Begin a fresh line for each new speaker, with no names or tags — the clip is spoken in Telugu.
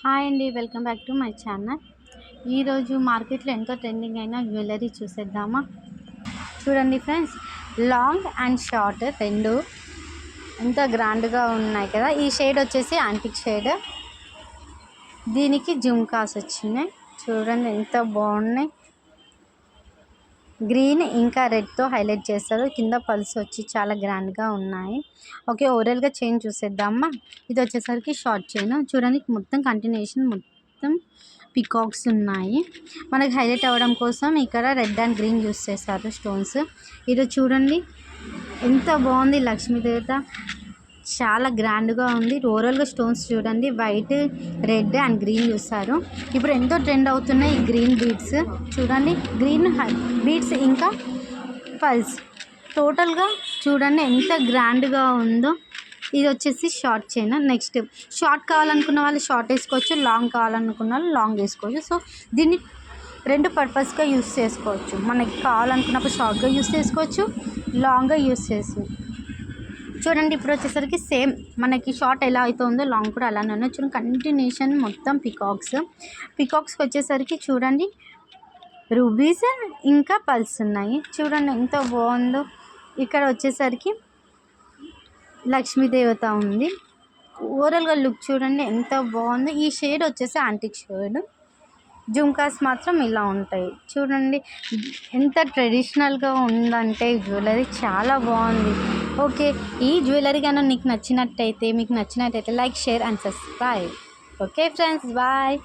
హాయ్ అండి, welcome back to my channel. ఈరోజు మార్కెట్లో ఎంతో ట్రెండింగ్ అయిన జ్యువెలరీ చూసేద్దామా. చూడండి ఫ్రెండ్స్, లాంగ్ అండ్ షార్ట్ రెండు ఎంత గ్రాండ్గా ఉన్నాయి కదా. ఈ షేడ్ వచ్చేసి యాంటిక్ షేడ్, దీనికి జుమ్కాస్ వచ్చినాయి. చూడండి ఎంత బాగున్నాయి. గ్రీన్ ఇంకా రెడ్తో హైలైట్ చేస్తారు. కింద పల్స్ వచ్చి చాలా గ్రాండ్గా ఉన్నాయి. ఓకే, ఓవరాల్గా చైన్ చూసేద్దామా. ఇది వచ్చేసరికి షార్ట్ చైన్. చూడండి మొత్తం కంటిన్యూషన్ మొత్తం పికాక్స్ ఉన్నాయి. మనకి హైలైట్ అవ్వడం కోసం ఇక్కడ రెడ్ అండ్ గ్రీన్ యూస్ చేస్తారు స్టోన్స్. ఇది చూడండి ఎంత బాగుంది. లక్ష్మీదేవత చాలా గ్రాండ్గా ఉంది. ఓవరాల్గా స్టోన్స్ చూడండి, వైట్, రెడ్ అండ్ గ్రీన్ చూస్తారు. ఇప్పుడు ఎంతో ట్రెండ్ అవుతున్నాయి ఈ గ్రీన్ బీడ్స్. చూడండి గ్రీన్ బీడ్స్ ఇంకా పల్స్. టోటల్గా చూడండి ఎంత గ్రాండ్గా ఉందో. ఇది వచ్చేసి షార్ట్ చైన్. నెక్స్ట్ షార్ట్ కావాలనుకున్న వాళ్ళు షార్ట్ వేసుకోవచ్చు, లాంగ్ కావాలనుకున్న వాళ్ళు లాంగ్ వేసుకోవచ్చు. సో దీన్ని రెండు పర్పస్గా యూస్ చేసుకోవచ్చు. మనకి కావాలనుకున్నప్పుడు షార్ట్గా యూస్ చేసుకోవచ్చు, లాంగ్గా యూస్ చేసి. చూడండి ఇప్పుడు వచ్చేసరికి సేమ్ మనకి షార్ట్ ఎలా అవుతుందో లాంగ్ కూడా అలానే ఉన్నాయి. చూడండి కంటిన్యూషన్ మొత్తం పికాక్స్కి వచ్చేసరికి చూడండి రూబీస్ ఇంకా పల్స్ ఉన్నాయి. చూడండి ఎంత బాగుందో. ఇక్కడ వచ్చేసరికి లక్ష్మీదేవత ఉంది. ఓవరాల్గా లుక్ చూడండి ఎంత బాగుందో. ఈ షేడ్ వచ్చేసి యాంటిక్ షేడ్. జుమ్కాస్ మాత్రం ఇలా ఉంటాయి. చూడండి ఎంత ట్రెడిషనల్గా ఉందంటే జ్యువెలరీ చాలా బాగుంది. ఓకే, ఈ జ్యువెలరీ కానీ మీకు నచ్చినట్టయితే like, share and subscribe. Okay friends, bye.